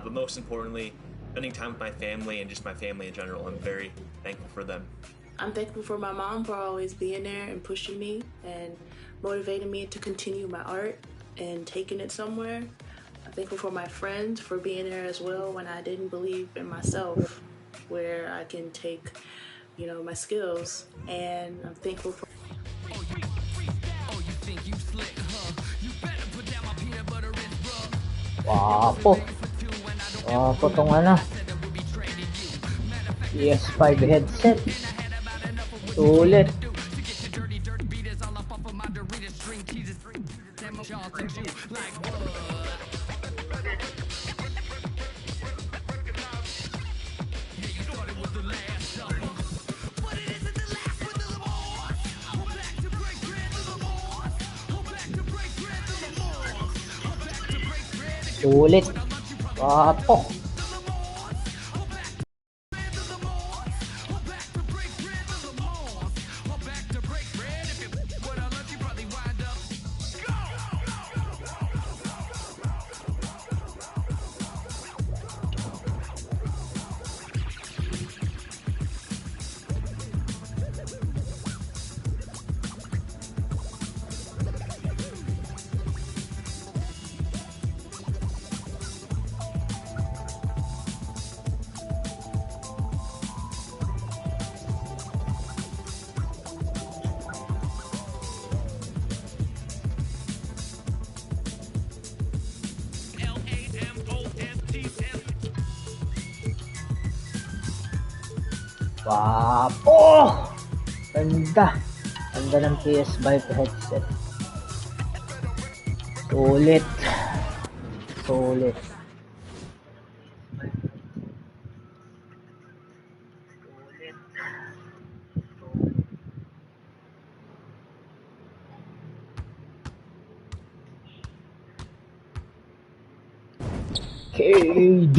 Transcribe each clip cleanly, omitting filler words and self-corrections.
but most importantly, spending time with my family and just my family in general. I'm very thankful for them. I'm thankful for my mom for always being there and pushing me and motivating me to continue my art and taking it somewhere. I'm thankful for my friends for being there as well when I didn't believe in myself, where I can take, my skills. And I'm thankful for Wapo. Wapo tong ano. PS5 headset. Sulit. Sulit. Wapo. Wapo! Ganda. Ganda ng PS5 headset. Sulit. Sulit. KD.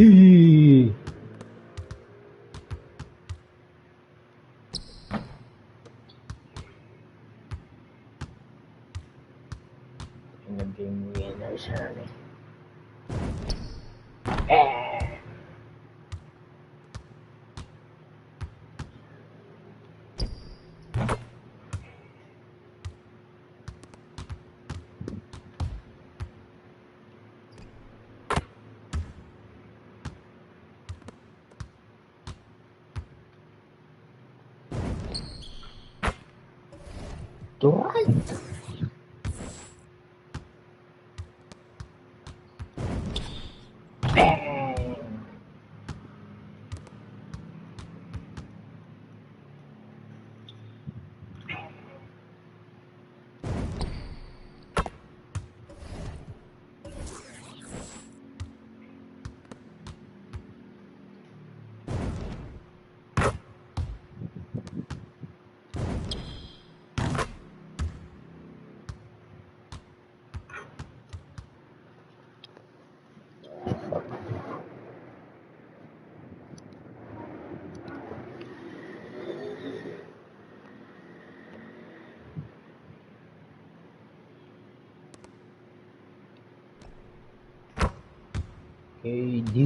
Naging winner siya eh. Durant. Bang! KD.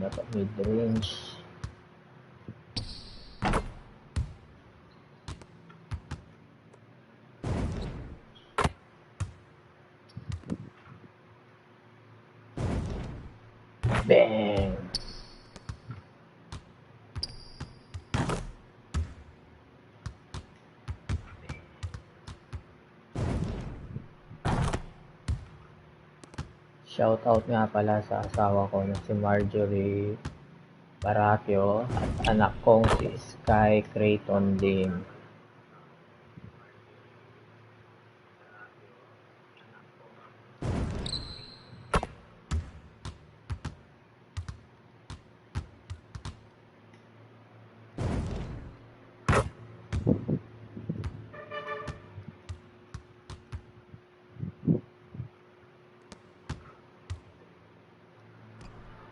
Dapat mid-range. Bang! Shoutout nga pala sa asawa ko na si Marjorie Barakyo at anak kong si Sky Creighton din.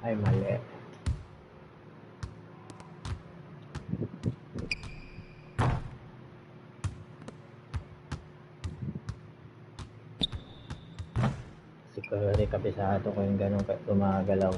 Ay, mali. Siguro kabisado ko yung ganun gumagalaw.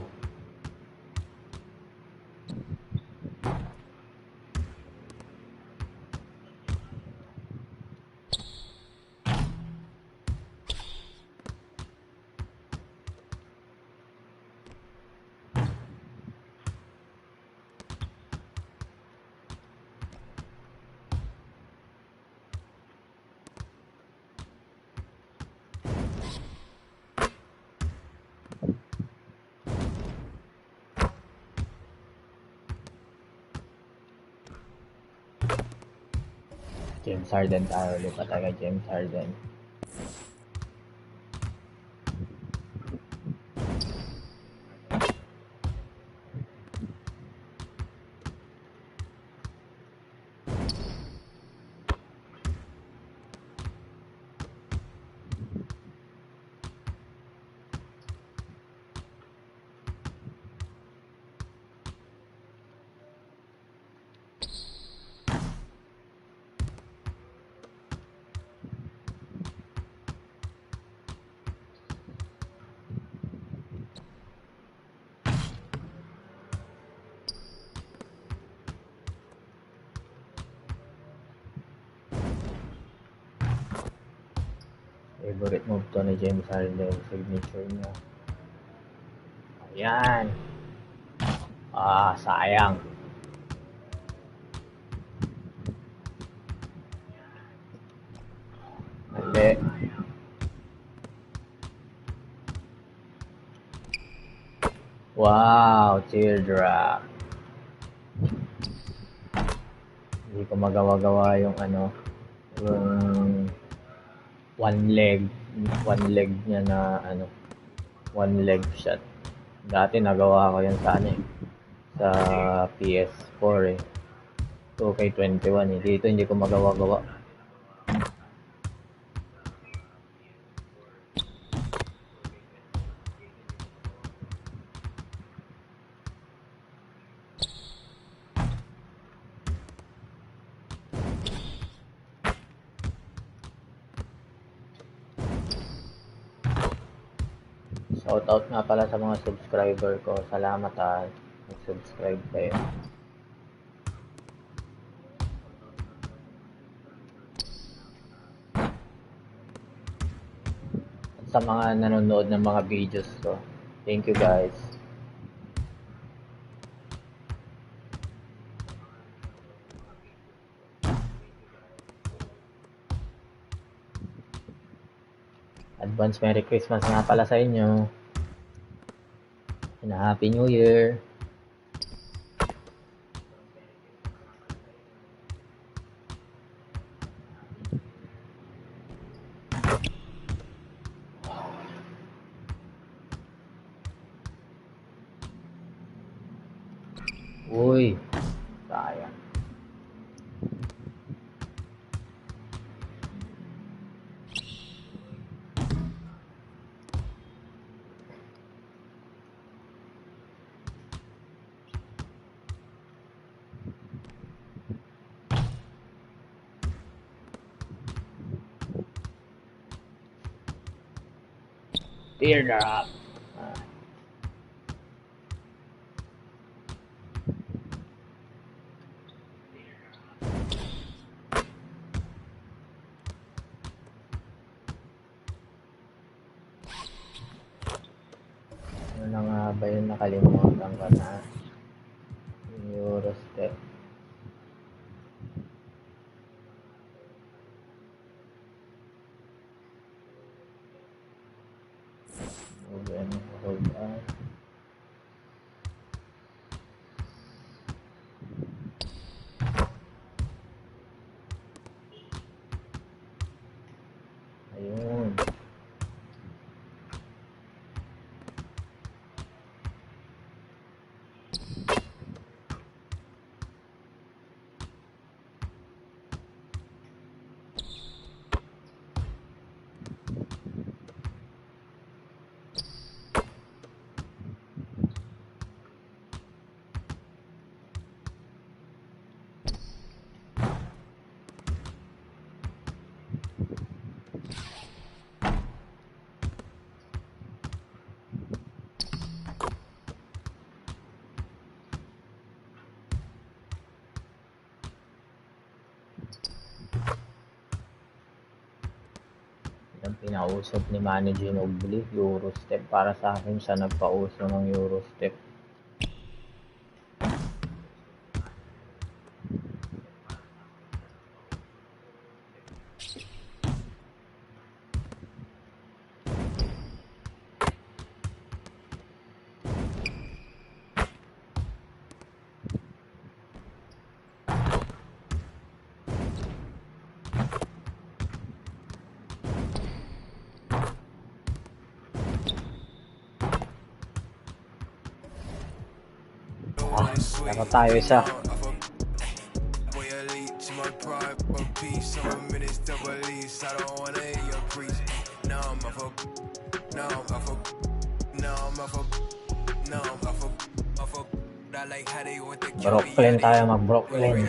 James Harden tayo ulit pa tayo James Harden. Favorite move to ni James Harden, signature niya. Ayan. Sayang. Mali. Wow, teardrop. Hindi ko magawa-gawa yung yung one leg niya na one leg shot. Dati nagawa ko yan sa PS4 2K21 Dito hindi ko magawa-gawa. Shoutout nga pala sa mga subscriber ko. Salamat nag-subscribe kayo. At sa mga nanonood ng mga videos ko. Thank you guys. Advance Merry Christmas nga pala sa inyo. And Happy New Year. Uy, sayang. Teardrop. Ano na nga ba yung nakalimutan ko na? Yung Eurostep. Hold on. Ang pinausap ni Manu Ginobili, Eurostep. Para sa akin siya nagpauso ng Eurostep. Meron tayo isa. Brooklyn tayo, mag-Brooklyn.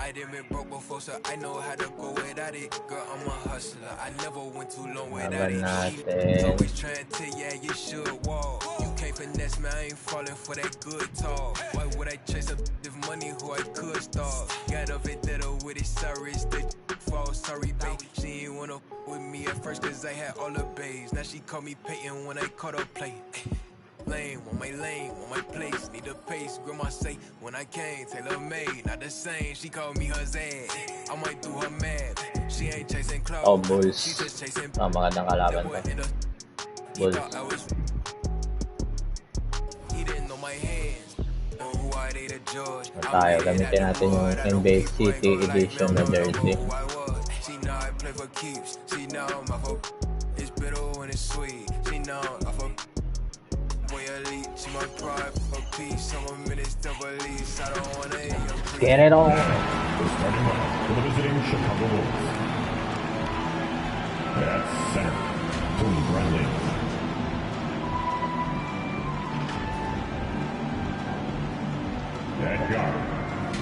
I didn't broke before, so I know how to go without it. Girl, I'm a hustler. I never went too long without it. She's always trying to, yeah, you should walk. You can't finesse me, I ain't falling for that good talk. Why would I chase up this money who I could start? Got a vendetta with it, sorry, it's the fault. Sorry, babe. She ain't wanna with me at first, cause I had all the babes. Now she called me Peyton when I caught her play. Lane, on my place, need a pace, grandma say, when I came, tailor-made, not the same, she called me her Zed, I might do her mad, she ain't chasing clothes, oh, Bulls, she just chasing, magandang kalaban pa, Bulls, he didn't know my hands, who I did a judge, tayo, gamitin natin yung NBA City Edition na jersey, she know I play for keeps, she know my folk, it's bitter when it's sweet, she know I folk, elite, she my pride, a piece, some minutes double lease, I don't want to get it on. Starting off for the visiting Chicago Bulls. At center, Tony Bradley. At guard,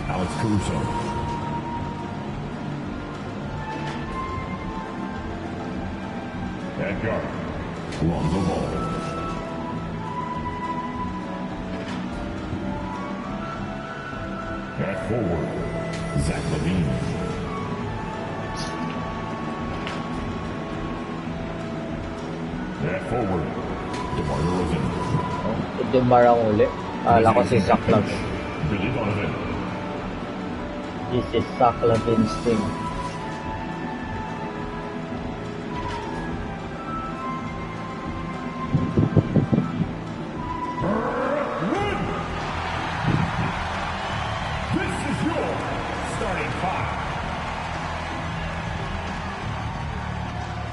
Alex Caruso. At guard, Lonzo Ball. At forward, Zach LaVine. At forward, DeMar DeRozan. Oh, DeMar ang uli. Kala ko si Zach LaVine. Billy Donovan. This is Zach LaVine's team.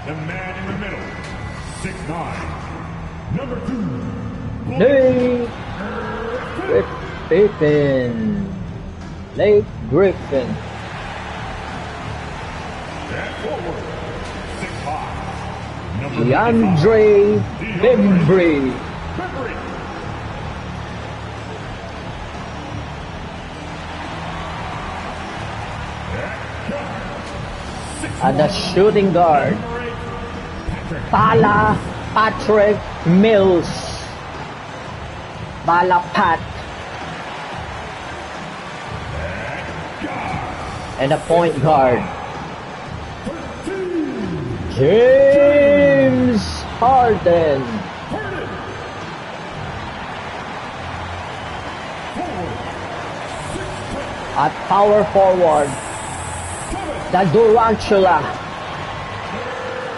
The man in the middle, 6'9", number 2, Blake Griffin. Blake Griffin. At forward, 6'5", number DeAndre Bembry. And the shooting guard, Patrick Mills. Pat. And a point guard, James Harden. At power forward, the Durantula,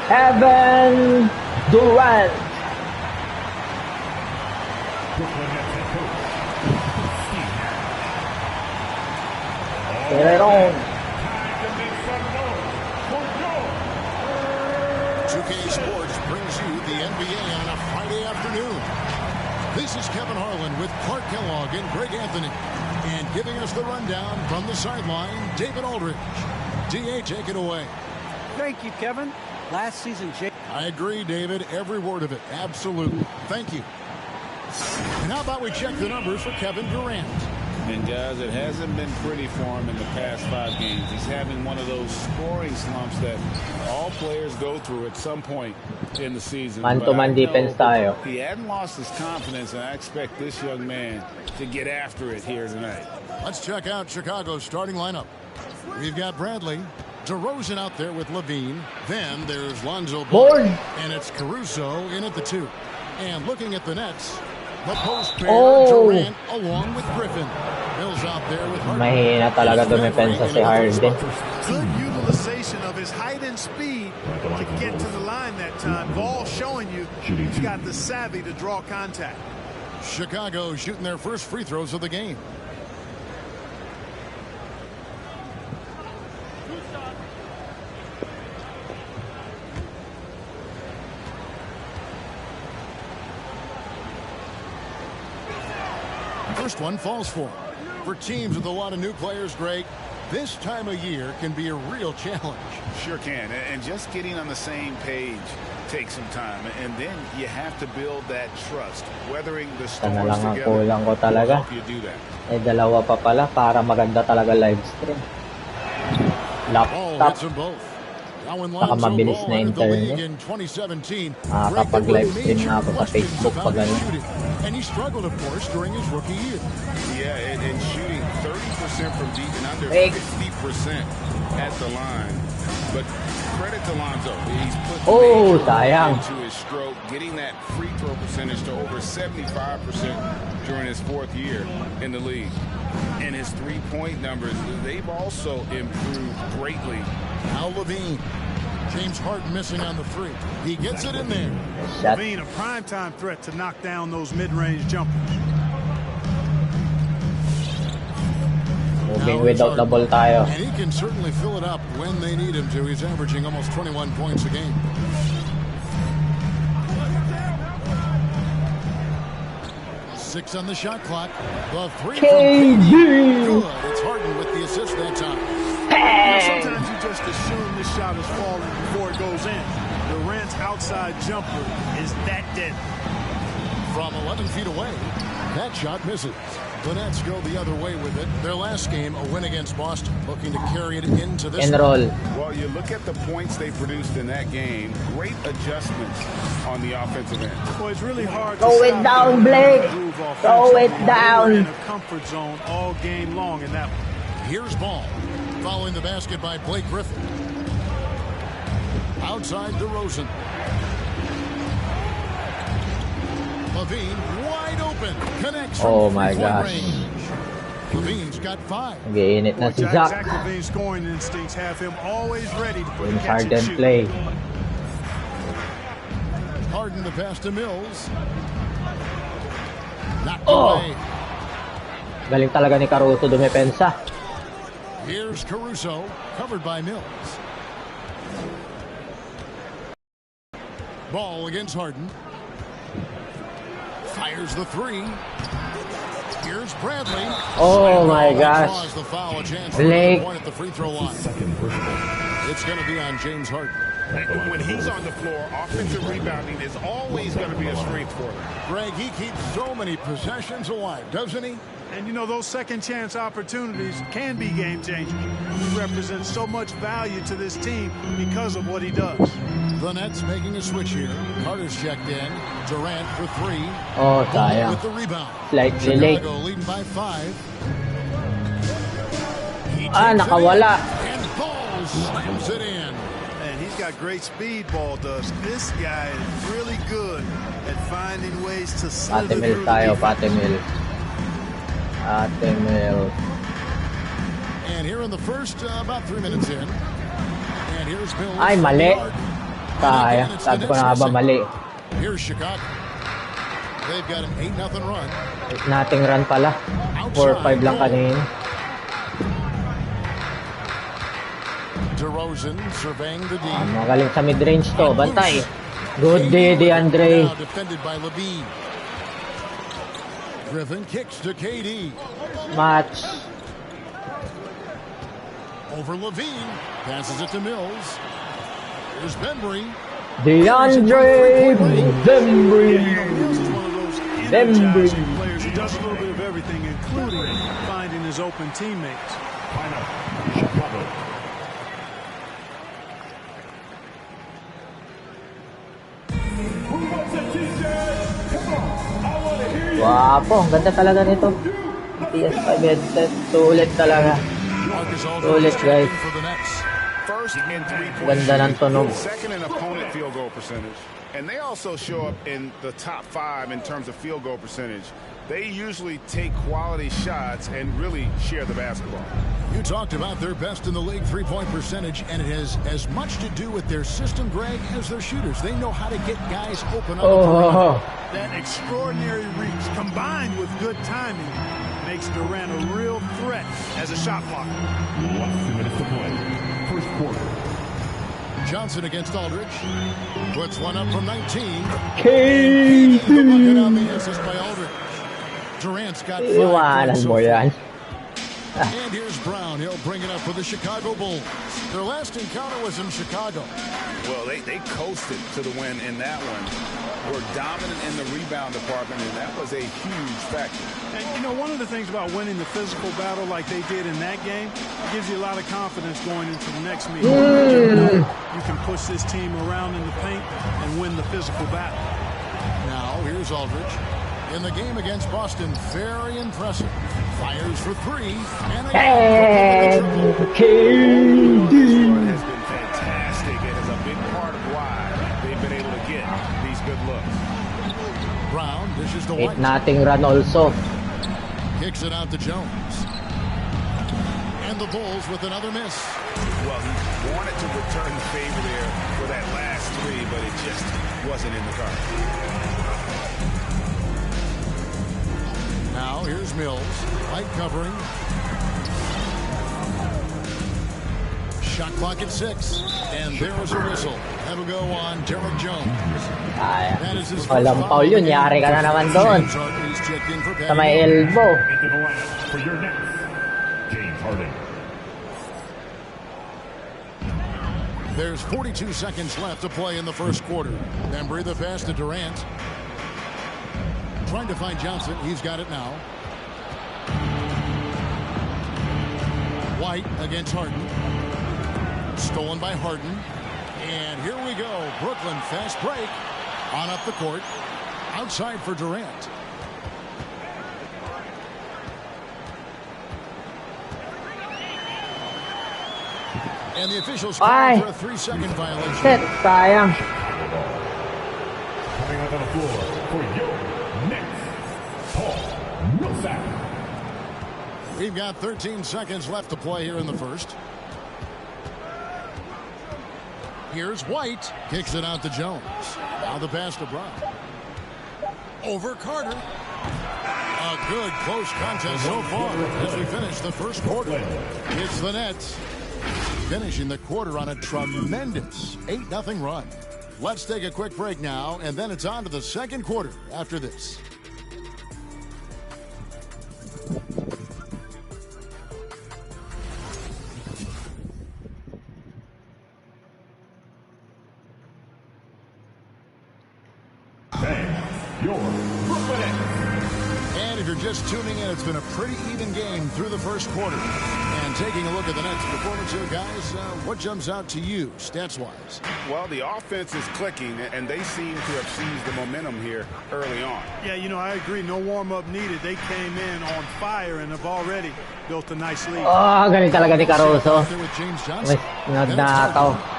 Kevin Durant. Get it on. 2K Sports brings you the NBA on a Friday afternoon. This is Kevin Harlan with Clark Kellogg and Greg Anthony. And giving us the rundown from the sideline, David Aldridge. DA, take it away. Thank you, Kevin. Last season, I agree, David. Every word of it. Absolutely. Thank you. And how about we check the numbers for Kevin Durant? And guys, it hasn't been pretty for him in the past 5 games. He's having one of those scoring slumps that all players go through at some point in the season. Man-to-man defense tayo. He hadn't lost his confidence, and I expect this young man to get after it here tonight. Let's check out Chicago's starting lineup. We've got Bradley, DeRozan out there with Levine. Then there's Lonzo Ball. Ball. And it's Caruso in at the 2. And looking at the Nets, the post pair, Durant along with Griffin. Mills out there with Harden. Mahina talaga dumepensa si Harden. Good utilization of his height and speed to get to the line that time. Ball showing you he's got the savvy to draw contact. Chicago shooting their first free throws of the game. First one falls for. For teams with a lot of new players, Greg, this time of year can be a real challenge. Sure can. And just getting on the same page takes some time. And then you have to build that trust. Weathering the storms together kulang ko talaga. will help you do that. Eh, dalawa pa pala para maganda talaga live stream. Laptop. Saka mabilis na internet. Kapag live stream na ako sa Facebook pa ganun. And he struggled, of course, during his rookie year. Yeah, and shooting 30% from deep and under 50% at the line. But credit to Lonzo. He's put into his stroke, getting that free throw percentage to over 75% during his 4th year in the league. And his three-point numbers, they've also improved greatly. Now Levine. James Harden missing on the 3. He gets it in there. Levine, a primetime threat to knock down those mid-range jumpers. Moving without the ball tayo. And he can certainly fill it up when they need him to. He's averaging almost 21 points a game. Six on the shot clock. The 3 from KD. Good. It's Harden with the assist that time. Sometimes you just assume this shot is falling before it goes in. Durant's outside jumper is that deadly. From 11 feet away, that shot misses. The Nets go the other way with it. Their last game, a win against Boston, looking to carry it into this. Enroll. Well, you look at the points they produced in that game. Great adjustments on the offensive end. Well, it's really hard to Throw it down, Blake. Throw it down. In a comfort zone all game long in that one. Here's Ball. Following the basket by Blake Griffin. Outside DeRozan. Levine wide open. Connects. Oh my gosh. Levine's got 5. Nag-iinit na si Zach. Zach Levine's scoring instincts have him always ready to put James catch and Harden shoot. play. Harden the pass to Mills. Knocked away. Galing talaga ni Caruso dumepensa. Here's Caruso, covered by Mills. Ball against Harden. Fires the 3. Here's Bradley. Oh my gosh. The foul, a chance Blake. for at the free throw line. It's going to be on James Harden. When he's on the floor, offensive rebounding is always going to be a strength for him. Greg, he keeps so many possessions alive, doesn't he? And you know, those second chance opportunities can be game changers. He represents so much value to this team because of what he does. The Nets making a switch here. Carter's checked in. Durant for 3. Oh, sayang. With the rebound. Slightly late. Chicago leading by 5. Nakawala. And Ball slams it in. And he's got great speed, Ball does. This guy is really good at finding ways to slither Patemil through tayo, the defense. Patemil. Patemil. And here in the first, about 3 minutes in. And here's Mills. Ay, mali. Kaya. Sabi ko na ba mali. Here's Chicago. They've got an 8-0 run. Nating run pala. 4-5 lang kanina. DeRozan surveying the D. Magaling sa mid-range to. Bantay. Good day, DeAndre. Now defended by Levine. Griffin kicks to KD. Match. Over Levine. Passes it to Mills. Here's Bembry. DeAndre Bembry. Mills is one of those energizing players. He does a little bit of everything, including finding his open teammates. Chicago. Wapo, ang ganda talaga nito. PS5 headset. Sulit talaga. Sulit, guys. first in three-point shooting, second in opponent field goal percentage, and they also show up in the top 5 in terms of field goal percentage. They usually take quality shots and really share the basketball. You talked about their best in the league three-point percentage, and it has as much to do with their system, Greg, as their shooters. They know how to get guys open up. That extraordinary reach combined with good timing makes Durant a real threat as a shot blocker. Less than minutes to play. First quarter. Johnson against Aldridge. Puts one up from 19. KD. The bucket on the assist by Aldridge. Durant's got 5. And here's Brown. He'll bring it up for the Chicago Bulls. Their last encounter was in Chicago. Well, they coasted to the win in that one. Were dominant in the rebound department, and that was a huge factor. And, you know, one of the things about winning the physical battle like they did in that game, it gives you a lot of confidence going into the next meeting. You can push this team around in the paint and win the physical battle. Now, here's Aldridge. In the game against Boston, very impressive. Fires for 3. And KD has been fantastic and is a big part of why they've been able to get these good looks. Brown dishes to White. 8-0 run also. Kicks it out to Jones. And the Bulls with another miss. Well, he wanted to return the favor there for that last 3, but it just wasn't in the cards. Now, here's Mills. Light covering. Shot clock at 6. And there's a whistle. That'll go on Derek Jones. That is his first Walang foul yun. Yari ka na naman doon. Sa may elbow. Into the lineup for your next, James Harden. There's 42 seconds left to play in the first quarter. Bembry the pass to Durant. Trying to find Johnson. He's got it now. White against Harden. Stolen by Harden. And here we go. Brooklyn fast break. On up the court. Outside for Durant. And the officials call for a 3-second violation. Sayang. Coming out on the floor for your next, Paul Millsap. We've got 13 seconds left to play here in the first. Here's White. Kicks it out to Jones. Now the pass to Brown. Over Carter. A good close contest so far as we finish the first quarter. It's the Nets finishing the quarter on a tremendous 8-0 run. Let's take a quick break now, and then it's on to the second quarter after this. And if you're just tuning in, it's been a pretty even game through the first quarter. And taking a look at the Nets' performance here, guys, what jumps out to you, stats-wise? Well, the offense is clicking, and they seem to have seized the momentum here early on. Yeah, you know, I agree. No warm-up needed. They came in on fire and have already built a nice lead. Oh, galing talaga ni Caruso. With James Johnson.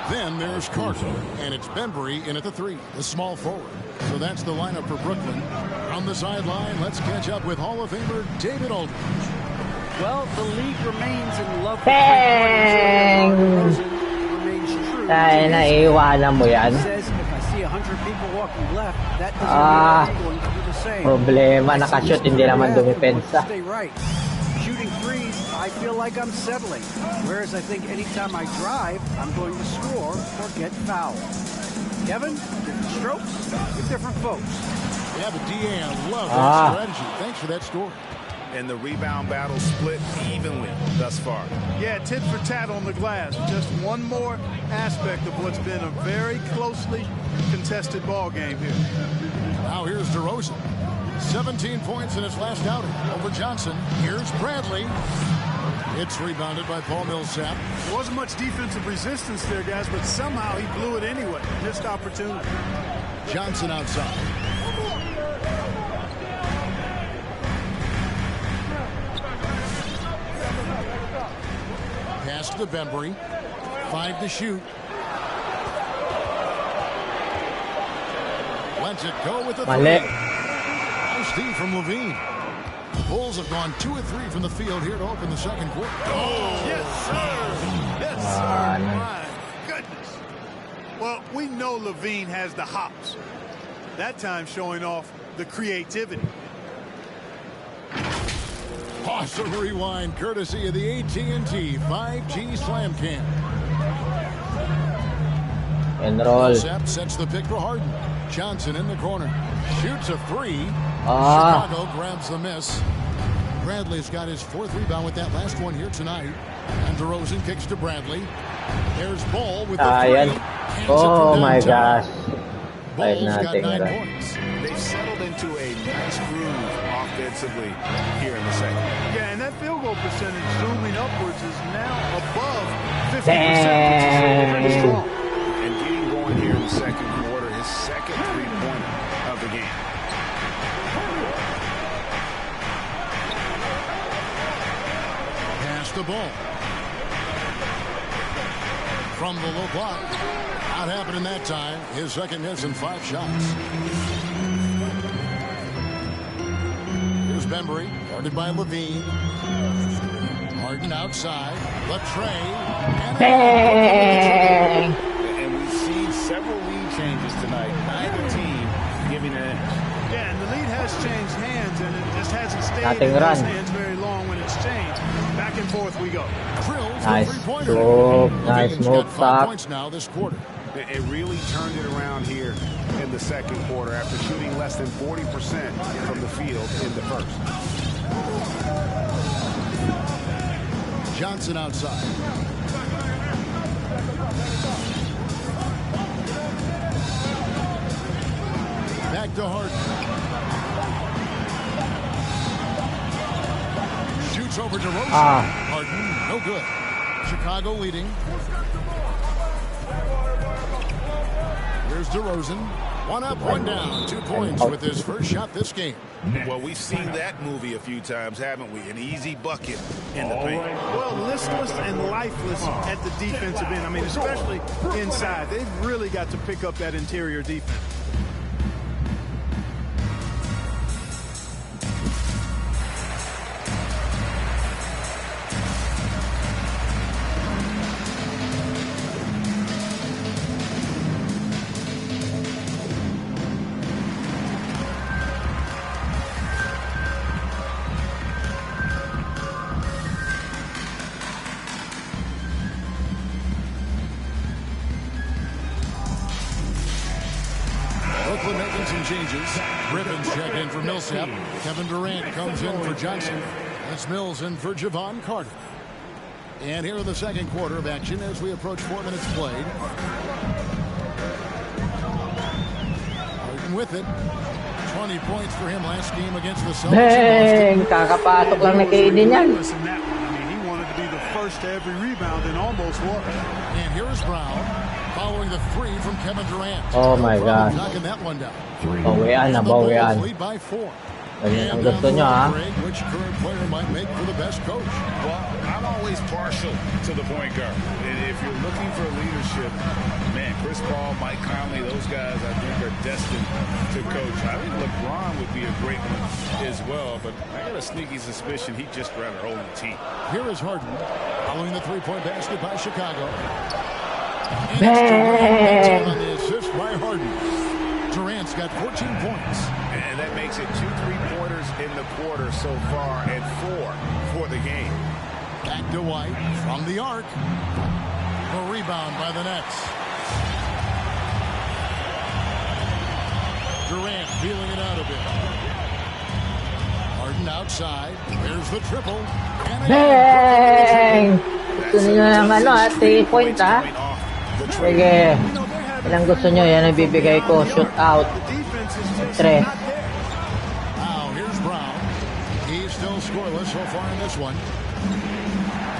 Then there's Carter, and it's Bembry in at the 3, the small forward. So that's the lineup for Brooklyn. On the sideline, let's catch up with Hall of Famer David Aldridge. Well, the league remains in love with Bang! remains true. Tayo na, iiwanan mo yan. Says if I see 100 people walking left, that doesn't mean I'm going to do the same. Problema, nakashoot, hindi naman dumipensa. Stay right. Shooting threes, I feel like I'm settling. Whereas I think anytime I drive, I'm going to score or get fouled. Kevin, different strokes with different folks. Yeah, but DA, I love that strategy. Thanks for that story. And the rebound battle split evenly thus far. Yeah, tit for tat on the glass. Just one more aspect of what's been a very closely contested ball game here. Now here's DeRozan. 17 points in his last outing over Johnson. Here's Bradley. It's rebounded by Paul Millsap. There wasn't much defensive resistance there, guys, but somehow he blew it anyway. Missed opportunity. Johnson outside. Pass to Bembry. 5 to shoot. Lets it go with the three. Nice Steve from Levine. The Bulls have gone 2 of 3 from the field here to open the second quarter. Oh, yes, sir. Yes, sir. My goodness. Well, we know Levine has the hops. That time showing off the creativity. Awesome rewind courtesy of the AT&T 5G Slam Cam. And roll. Sepp sets the pick for Harden. Johnson in the corner. Shoots a 3. Chicago grabs the miss. Bradley's got his 4th rebound with that last one here tonight. And DeRozan kicks to Bradley. There's Ball with the 3. Oh my gosh. Ball's got 9 points. They've settled into a nice groove offensively here in the second. Yeah, and that field goal percentage zooming upwards is now above 50%, Dang. which is pretty strong. And getting going here in the second quarter, his second three-pointer of the game. Pass the ball. From the low block. Not happening that time. His second miss in 5 shots. Here's Bembry, guarded by Levine. Harden outside. Latrey. Bang! And we've seen several lead changes tonight. Neither team giving an edge. Yeah, and the lead has changed hands, and it just hasn't stayed Nothing in those run. hands very long when it's changed. Back and forth we go. Nice move. Nice move, got 5 Pop. points now this quarter. It really turned it around here in the second quarter after shooting less than 40% from the field in the first. Johnson outside. Back to Harden. Shoots over to DeRozan. Harden, no good. Chicago leading. Here's DeRozan. 1 up, 1 down. 2 points with his first shot this game. Well, we've seen that movie a few times, haven't we? An easy bucket in the paint. Well, listless and lifeless at the defensive end. I mean, especially inside. They've really got to pick up that interior defense. Brooklyn making some changes. Griffin's checked in for Millsap. Kevin Durant comes in for Johnson. That's Mills in for Javon Carter. And here in the second quarter of action as we approach 4 minutes played. Harden with it. 20 points for him last game against the Celtics. Bang! Kakapasok lang na KD niyan. Listen, that one. I mean, he wanted to be the first to every rebound and almost was. And here is Brown following the 3 from Kevin Durant. Oh my gosh. Knocking that one down. Bawian na, bawian. Lead by 4. Ganyan ang gusto nyo, ha? Which current player might make for the best coach? Well, I'm always partial to the point guard. And if you're looking for leadership, man, Chris Paul, Mike Conley, those guys I think are destined to coach. I think LeBron would be a great one as well, but I got a sneaky suspicion he'd just rather hold the team. Here is Harden following the 3-point basket by Chicago. Bang! On the assist by Harden. Durant's got 14 points. And that makes it 2 3-pointers in the quarter so far and 4 for the game. Back to White from the arc. The rebound by the Nets. Durant feeling it out a bit. Harden outside. There's the triple. Bang! Gusto nyo ng 3 point, ha? Sige. Ilang gusto nyo, yan ang bibigay ko. Shoot out. 3. Now here's Brown. He's still scoreless so far in this one.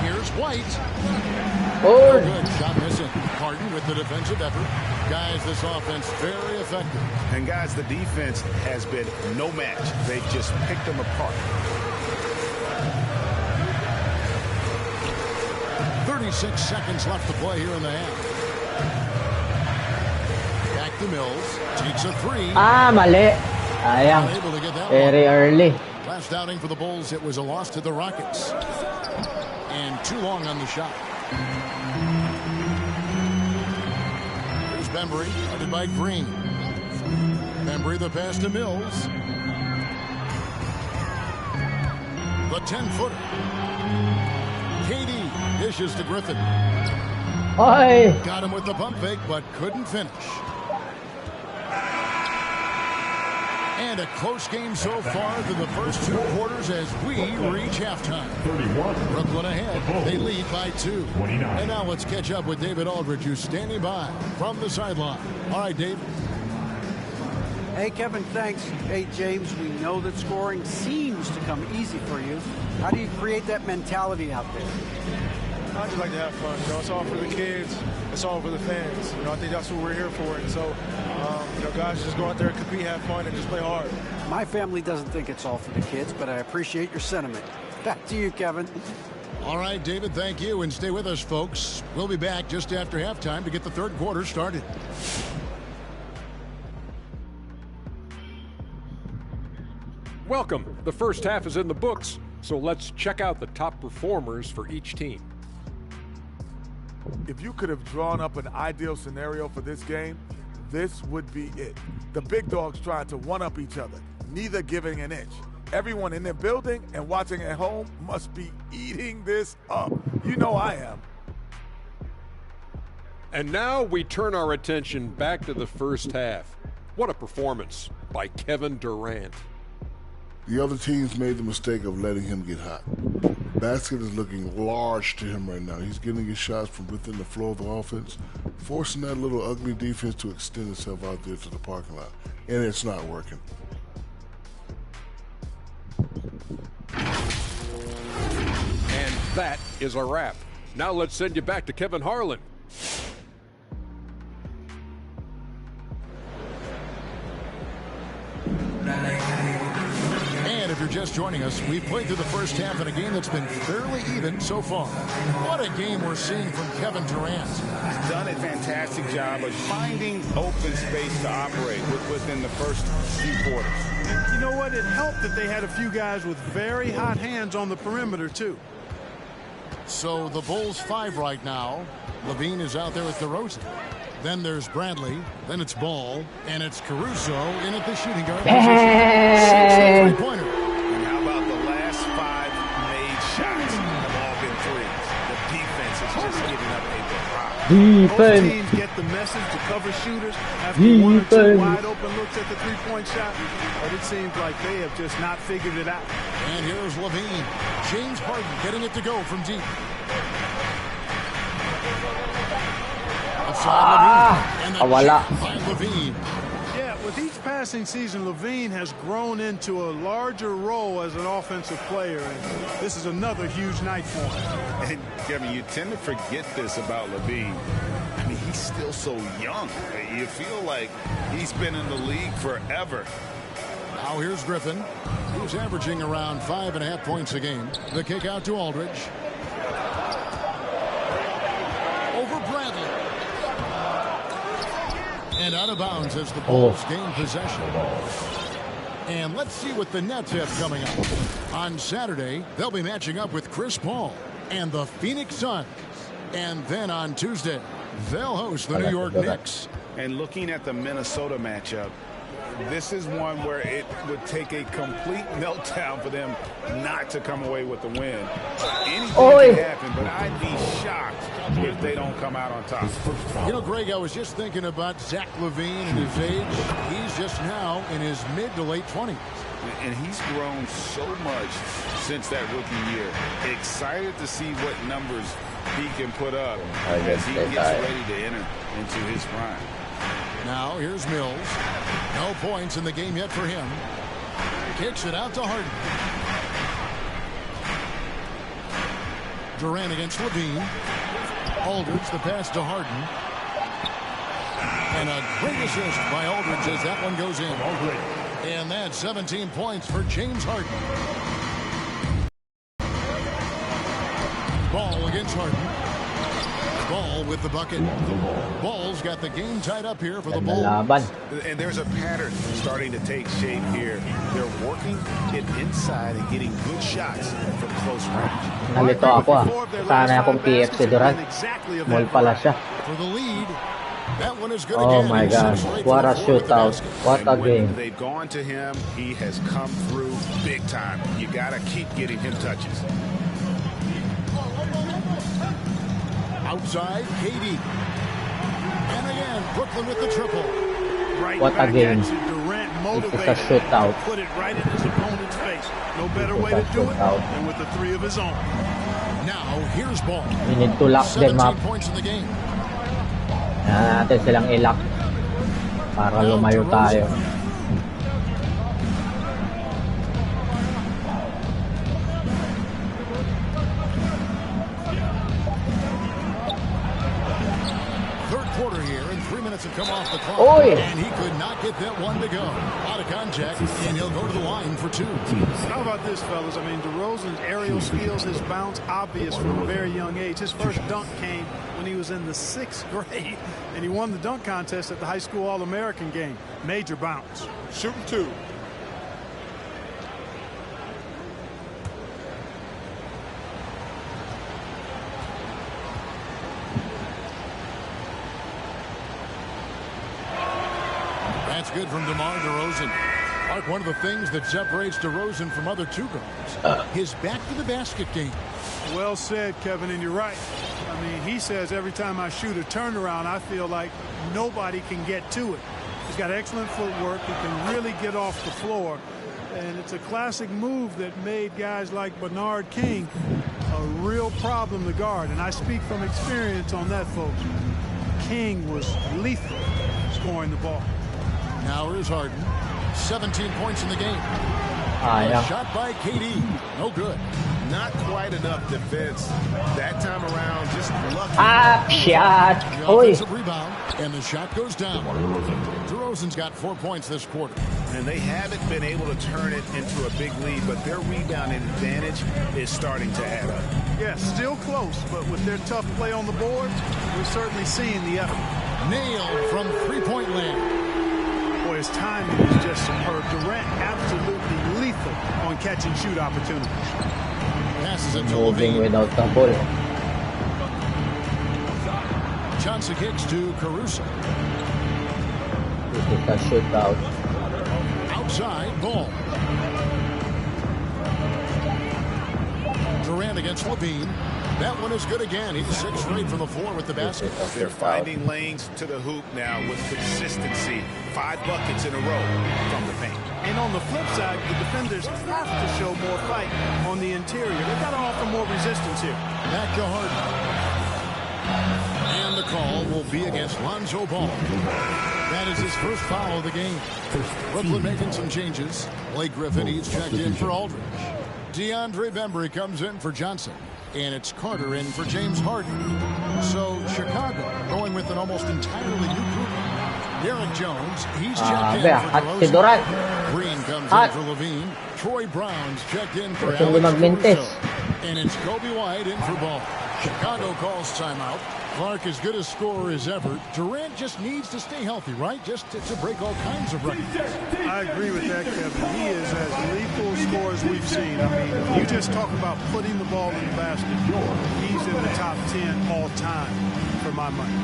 Here's White. Oh! Good shot missing. Harden with the defensive effort. Guys, this offense very effective. And guys, the defense has been no match. They've just picked them apart. 30 36 seconds left to play here in the half. Back to Mills. Takes a three. Mali. Sayang. Able to get that Very early. Last outing for the Bulls, it was a loss to the Rockets. And too long on the shot. Here's Bembry, guarded by Green. Bembry, the pass to Mills. The 10-footer. KD dishes to Griffin. Oy. Got him with the pump fake, but couldn't finish. And a close game so far through the first 2 quarters as we reach halftime. 31. Brooklyn ahead. They lead by 2. 29. And now let's catch up with David Aldridge, who's standing by from the sideline. All right, Dave. Hey, Kevin, thanks. Hey, James, we know that scoring seems to come easy for you. How do you create that mentality out there? I just like to have fun. It's all for the kids. It's all for the fans. I think that's what we're here for. And so, guys, just go out there and compete, have fun, and just play hard. My family doesn't think it's all for the kids, but I appreciate your sentiment. Back to you, Kevin. All right, David, thank you. And stay with us, folks. We'll be back just after halftime to get the third quarter started. Welcome. The first half is in the books, so let's check out the top performers for each team. If you could have drawn up an ideal scenario for this game, this would be it. The big dogs trying to one-up each other, neither giving an inch. Everyone in their building and watching at home must be eating this up. You know I am. And now we turn our attention back to the first half. What a performance by Kevin Durant. The other teams made the mistake of letting him get hot. Basket is looking large to him right now. He's getting his shots from within the flow of the offense, forcing that little ugly defense to extend itself out there to the parking lot. And it's not working. And that is a wrap. Now let's send you back to Kevin Harlan. And if you're just joining us, we've played through the first half in a game that's been fairly even so far. What a game we're seeing from Kevin Durant. He's done a fantastic job of finding open space to operate within the first few quarters. And you know what? It helped that they had a few guys with very hot hands on the perimeter, too. So the Bulls 5 right now. Levine is out there with DeRozan. Then there's Bradley. Then it's Ball. And it's Caruso in at the shooting guard position. Three-pointer. And how about the last 5 made shots have all been threes? The defense is just giving up a Both teams get the message to cover shooters after 1 or 2 wide open looks at the three-point shot. But it seems like they have just not figured it out. And here's Levine. James Harden getting it to go from deep. Levine. Yeah, with each passing season, Levine has grown into a larger role as an offensive player, and this is another huge night for him. And Kevin, you tend to forget this about Levine. I mean, he's still so young. You feel like he's been in the league forever. Now here's Griffin, who's averaging around 5.5 points a game. The kick out to Aldridge. Over Bradley. And out of bounds as the Bulls gain possession. And let's see what the Nets have coming up. On Saturday, they'll be matching up with Chris Paul and the Phoenix Suns. And then on Tuesday, they'll host the New York Knicks. And looking at the Minnesota matchup, this is one where it would take a complete meltdown for them not to come away with the win. Anything can happen, but I'd be shocked if they don't come out on top. You know, Greg, I was just thinking about Zach LaVine and his age. He's just now in his mid to late 20s. And he's grown so much since that rookie year. Excited to see what numbers he can put up as he gets ready to enter into his prime. Now here's Mills. No points in the game yet for him. Kicks it out to Harden. Durant against Levine. Aldridge, the pass to Harden. And a great assist by Aldridge as that one goes in. And that's 17 points for James Harden. Ball against Harden. Ball with the bucket. Ball's got the game tied up here for the Bulls. And there's a pattern starting to take shape here. They're working it inside and getting good shots from close range. Nalito ako Sana akong PF si Durant. Mall pala siya. For the lead. That one is good oh my gosh, what a shootout. What a game. They've gone to him. He has come through big time. You got to keep getting him touches. Outside, KD. And again, Brooklyn with the triple. What a game. This is a shootout. Put it right in his opponent's face. No better way to do it than with the three of his own. Now, here's Ball. We need to lock them up. 17 points in the game. Kaya natin silang i-lock para lumayo tayo. Third quarter here, and 3 minutes have come off the clock. Oy. And he could not get that one to go. Out of contact, and he'll go to the line for two. How about this, fellas? I mean, DeRozan's aerial skills, his bounce, obvious from a very young age. His first dunk came when he was in the 6th grade, and he won the dunk contest at the high school All-American game. Major bounce. Shooting two. That's good from DeMar DeRozan. Mark, one of the things that separates DeRozan from other two guards, his back-to-the-basket game. Well said, Kevin, and you're right. I mean, he says every time I shoot a turnaround, I feel like nobody can get to it. He's got excellent footwork. He can really get off the floor. And it's a classic move that made guys like Bernard King a real problem to guard. And I speak from experience on that, folks. King was lethal scoring the ball. Now here's Harden. 17 points in the game. Yeah. Shot by KD. No good. Not quite enough defense that time around. Just lucky. Shot. Offensive rebound, and the shot goes down. DeRozan's got 4 points this quarter. And they haven't been able to turn it into a big lead, but their rebound advantage is starting to add up. Yeah, still close, but with their tough play on the board, we're certainly seeing the effort. Nailed from three-point land. Boy, his timing is just superb. Durant absolutely lethal on catch-and-shoot opportunities. Passes it to Moving Levine. without the ball. Johnson kicks to Caruso. This is a shootout. Outside, Ball. Durant against Levine. That one is good again. He's 6 straight from the floor with the basket. They're finding lanes to the hoop now with consistency. 5 buckets in a row from the paint. And on the flip side, the defenders have to show more fight on the interior. They've got to offer more resistance here. Back to Harden. And the call will be against Lonzo Ball. That is his first foul of the game. Brooklyn making some changes. Blake Griffin, he's checked in for Aldridge. DeAndre Bembry comes in for Johnson. And it's Carter in for James Harden. So Chicago going with an almost entirely new group. Derek Jones, he's checked in for DeRozan. Green comes in for Levine. Troy Brown's checked in for Alex Caruso. And it's Kobe White in for Ball. Chicago calls timeout. Clark as good a scorer as ever. Durant just needs to stay healthy, right? Just to break all kinds of records. I agree with that, Kevin. He is as lethal a scorer as we've seen. I mean, you just talk about putting the ball in the basket. He's in the top 10 all time for my money.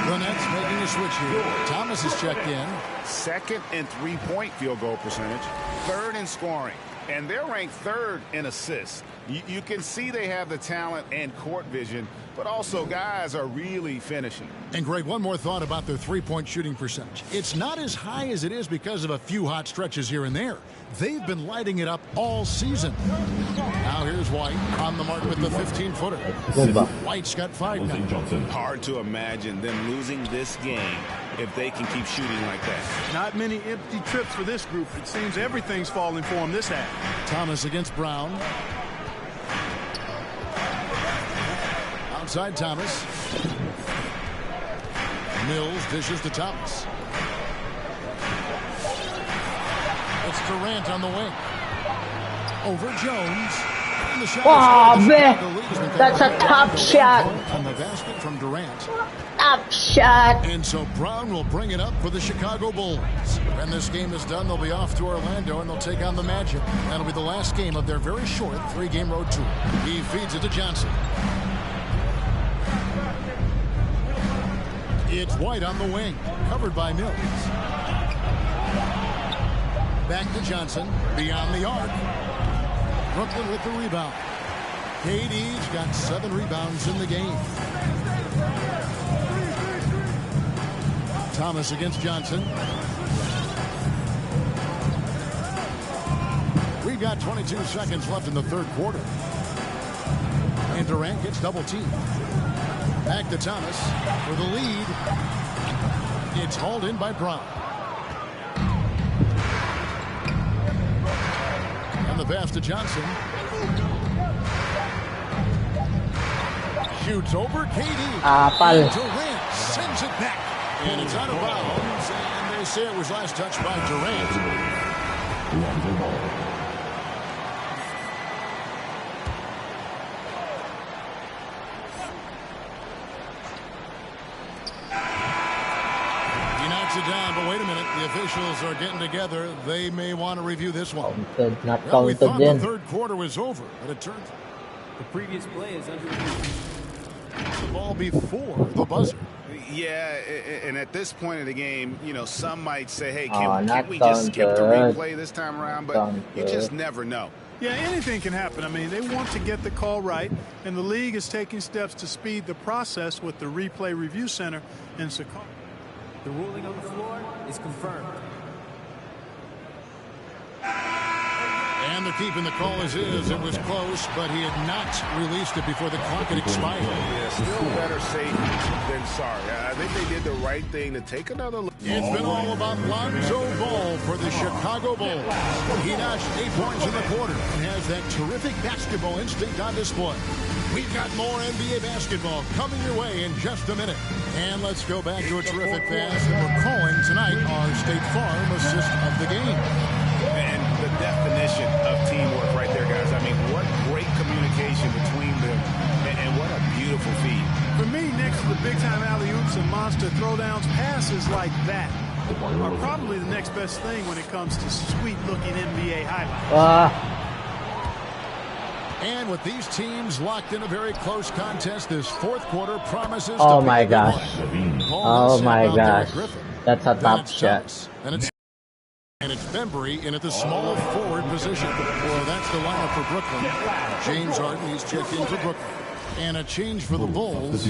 The Nets making a switch here. Thomas is checked in. 2nd in three-point field goal percentage. 3rd in scoring. And they're ranked 3rd in assists. You can see they have the talent and court vision, but also guys are really finishing. And Greg, one more thought about their three-point shooting percentage. It's not as high as it is because of a few hot stretches here and there. They've been lighting it up all season. Now here's White on the mark with the 15-footer. White's got 5 now. Hard to imagine them losing this game if they can keep shooting like that. Not many empty trips for this group. It seems everything's falling for them this half. Thomas against Brown. Outside Thomas. Mills dishes to Thomas. It's Durant on the wing. Over Jones. Wow, that's a top shot. On the basket from Durant. Top shot. And so Brown will bring it up for the Chicago Bulls. When this game is done, they'll be off to Orlando and they'll take on the Magic. That'll be the last game of their very short 3-game road tour. He feeds it to Johnson. It's White on the wing, covered by Mills. Back to Johnson, beyond the arc. Brooklyn with the rebound. KD's got 7 rebounds in the game. Thomas against Johnson. We've got 22 seconds left in the third quarter. And Durant gets double teamed. Back to Thomas for the lead. It's hauled in by Brown. And the pass to Johnson. Shoots over KD. Durant sends it back. And it's out of bounds. And they say it was last touched by Durant. Down, but wait a minute, the officials are getting together. They may want to review this one. Not well, we counted thought din. the third quarter was over, but it turns the previous play is under the ball before the buzzer. Yeah, and at this point of the game, you know, some might say, hey, can we not just skip the counted. replay this time around? But you just never know. Yeah, anything can happen. I mean, they want to get the call right, and the league is taking steps to speed the process with the replay review center in Chicago. The ruling on the floor is confirmed. And they're keeping the call as is. It was close, but he had not released it before the clock had expired. Yeah, still better safe than sorry. I think they did the right thing to take another look. It's been all about Lonzo Ball for the Chicago Bulls. He notched 8 points in the quarter and has that terrific basketball instinct on display. We've got more NBA basketball coming your way in just a minute. And let's go back to a terrific pass that we're calling tonight our State Farm assist of the game. And the definition of teamwork right there, guys. I mean, what great communication between them, and what a beautiful feed. For me, next to the big-time alley-oops and monster throwdowns, passes like that are probably the next best thing when it comes to sweet-looking NBA highlights. And with these teams locked in a very close contest, this fourth quarter promises Oh to my be a good gosh. one. Oh my gosh. That's a top shot. And it's Bembry in at the small forward position. So that's the lineup for Brooklyn. James Harden, he's checked in for Brooklyn. And a change for the Bulls.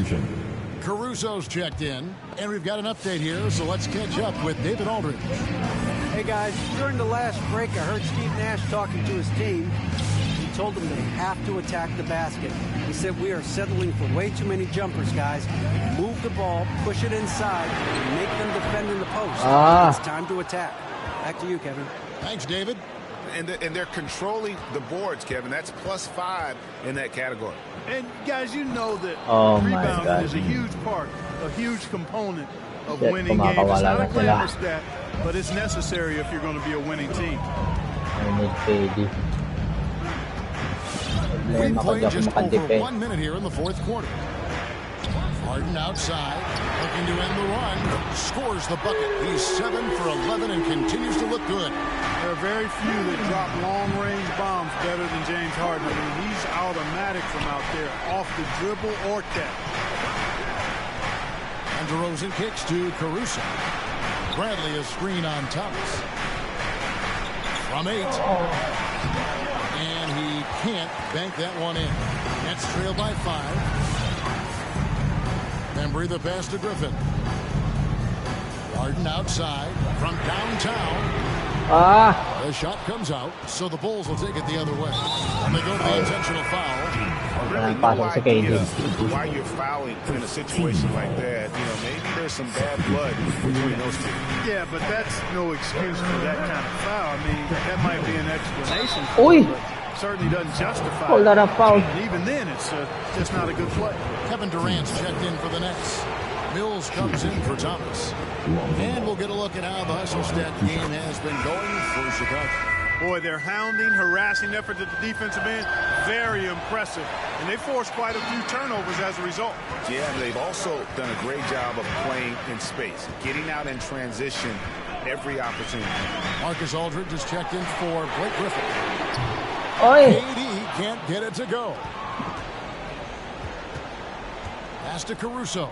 Caruso's checked in. And we've got an update here, so let's catch up with David Aldridge. Hey guys, during the last break, I heard Steve Nash talking to his team. He told them they have to attack the basket. He said, we are settling for way too many jumpers, guys. Move the ball, push it inside, and make them defend in the post. It's time to attack. Back to you, Kevin. Thanks, David. And they're controlling the boards, Kevin. That's +5 in that category. And, guys, you know that rebounding is a huge part, a huge component of winning games. It's not a glamour stat, but it's necessary if you're going to be a winning team. We played just over 1 minute here in the fourth quarter. Harden outside, looking to end the run, scores the bucket. He's 7 for 11 and continues to look good. There are very few that drop long-range bombs better than James Harden. I mean, he's automatic from out there, off the dribble or catch. And DeRozan kicks to Caruso. Bradley a screen on Thomas. From 8. And he can't bank that one in. Nets trail by 5. Bembry the pass to Griffin. Harden outside from downtown. The shot comes out, so the Bulls will take it the other way. And they go to the intentional foul. Really no idea why you're fouling in a situation like that. You know, maybe there's some bad blood between those two. Yeah, but that's no excuse for that kind of foul. I mean, that might be an explanation for it, but certainly doesn't justify it. And even then, it's just not a good play. Kevin Durant's checked in for the Nets. Mills comes in for Thomas. And we'll get a look at how the hustle stat game has been going for Chicago. Boy, their hounding, harassing effort at the defensive end very impressive. And they forced quite a few turnovers as a result. Yeah, and they've also done a great job of playing in space, getting out in transition every opportunity. Marcus Aldridge has checked in for Blake Griffin. Oy! KD can't get it to go. Pass to Caruso.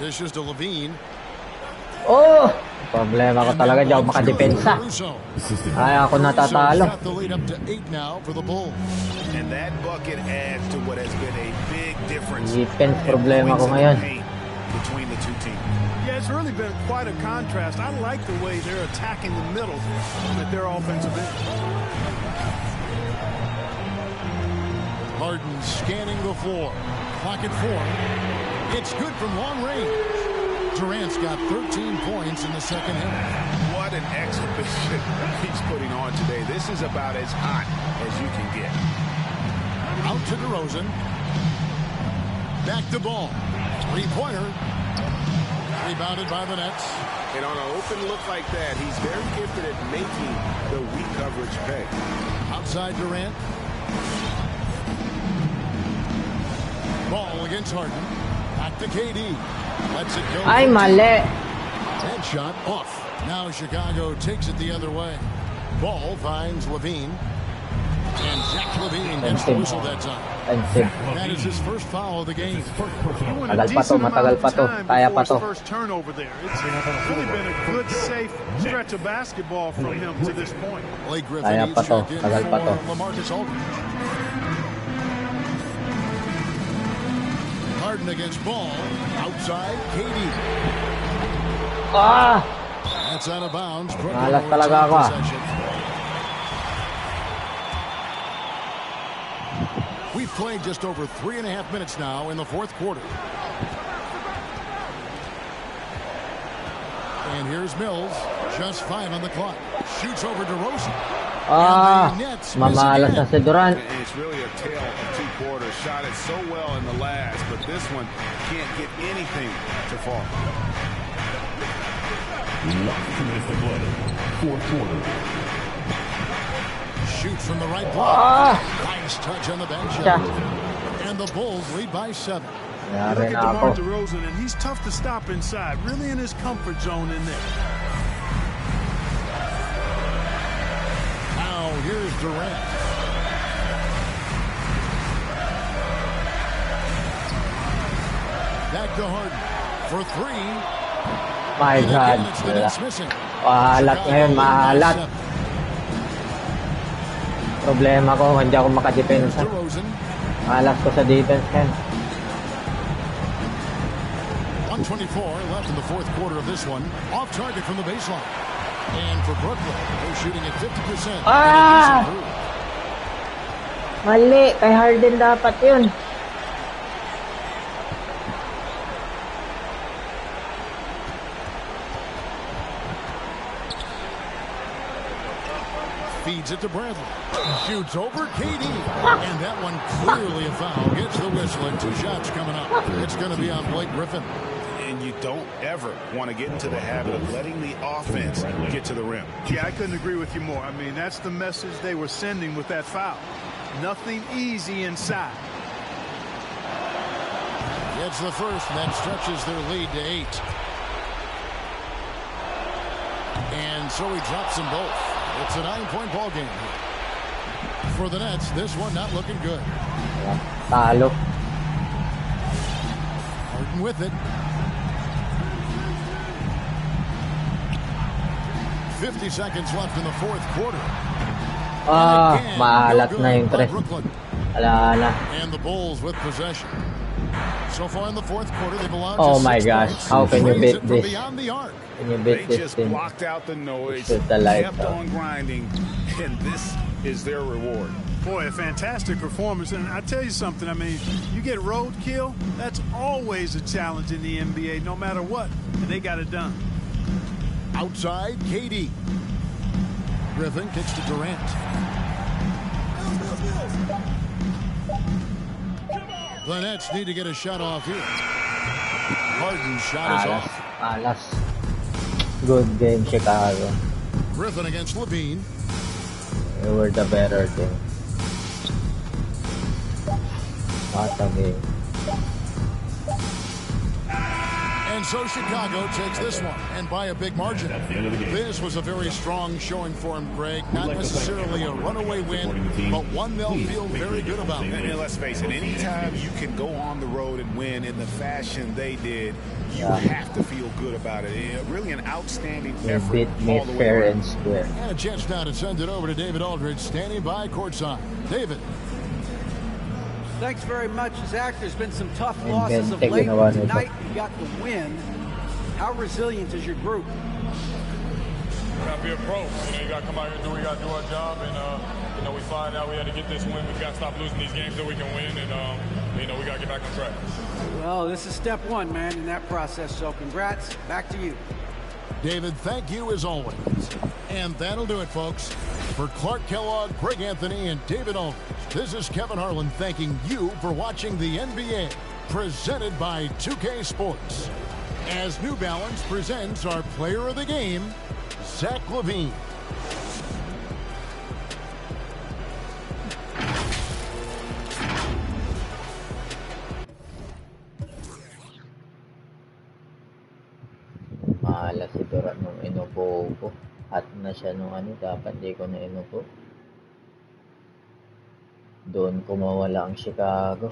Dishes to Levine. Oh! Problema ko talaga, di ako makadepensa. Kaya ako natatalo. And that bucket adds to what has been a big difference. Defense problema ko ngayon. Between the two teams. Yeah, it's really been quite a contrast. I like the way they're attacking the middle at their offensive end. Harden scanning the floor. Clock at 4. It's good from long range. Durant's got 13 points in the second half. What an exhibition he's putting on today. This is about as hot as you can get. Out to DeRozan. Back to Ball. Three-pointer. Rebounded by the Nets. And on an open look like that, he's very gifted at making the weak coverage pay. Outside Durant. Ball against Harden. Back to KD. Lets it go. Ay, mali. Headshot off. Now Chicago takes it the other way. Ball finds Levine. And Zach Levine gets the whistle that time. That is his first foul of the game. Matagal pa to, matagal pa to. Kaya pa to. First turnover there. It's really been a good, safe stretch of basketball from him to this point. Blake Griffin Kaya pa to, checked in tagal pa to. for LaMarcus Aldridge. Harden against Ball. Outside, KD. Ah! That's out of bounds. Malas talaga ako. We've played just over 3.5 minutes now in the fourth quarter. And here's Mills. Just 5 on the clock. Shoots over DeRozan. Ah, mamalas na si Durant. And it's really a tale of two quarters. Shot it so well in the last, but this one can't get anything to fall. Fourth quarter. Shoots from the right block. Nice touch on the bench. Yeah. And the Bulls lead by 7. Look at DeMar DeRozan, and he's tough to stop inside. Really in his comfort zone in there. Now here's Durant. Back to Harden for 3. My God. Mahalat ngayon, mahalat. Problema ko, hindi ako makadepensa. Malas ko sa defense ngayon. 1:24 left in the fourth quarter of this one. Off target from the baseline. And for Brooklyn, they're shooting at 50%. Ah! Mali, kay Harden dapat yun. Feeds it to Bradley. Shoots over KD. And that one clearly a foul. Gets the whistle and 2 shots coming up. It's going to be on Blake Griffin. And you don't ever want to get into the habit of letting the offense get to the rim. Yeah, I couldn't agree with you more. I mean, that's the message they were sending with that foul. Nothing easy inside. Gets the first, and that stretches their lead to 8. And so he drops them both. It's a 9-point ball game here. For the Nets, this one not looking good. Talo. Harden with it. 50 seconds left in the fourth quarter. Ah, mahalat na yung tres. Wala na. And the Bulls with possession. So far in the fourth quarter, they've allowed Oh my gosh, how can you beat this? beyond the arc. Can you beat They this just team? blocked out the noise, Shoot the light kept on grinding, and this is their reward. Boy, a fantastic performance. And I tell you something, I mean, you get roadkill, that's always a challenge in the NBA, no matter what. And they got it done. Outside, KD. Griffin kicks to Durant. The Nets need to get a shot off here. Harden's shot is off. Alas. Good game, Chicago. Griffin against Levine. They were the better team. And so Chicago takes this one, and by a big margin. This was a very strong showing for him, Greg. Not necessarily a runaway win, but one they'll feel very good about. And let's face it, anytime you can go on the road and win in the fashion they did, you have to feel good about it. Really an outstanding effort all the way around. And a chance now to send it over to David Aldridge, standing by courtside. David. Thanks very much, Zach. There's been some tough losses of late. Tonight, you got the win. How resilient is your group? You gotta be a pro. You gotta come out here and do what we gotta do our job. And, we find out we had to get this win. We gotta stop losing these games so we can win. And, we gotta get back on track. Well, this is step one, man, in that process. So congrats. Back to you. David, thank you as always. And that'll do it, folks. For Clark Kellogg, Greg Anthony, and David Aldridge, this is Kevin Harlan thanking you for watching the NBA, presented by 2K Sports. As New Balance presents our player of the game, Zach LaVine. Malas si Durant nung inupo ko. At na siya nung dapat di ko na inupo. Doon ko mawala ang Chicago.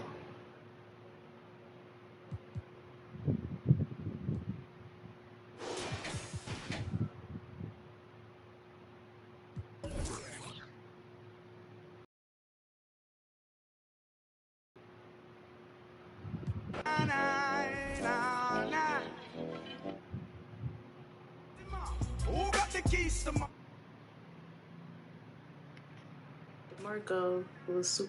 Marco was super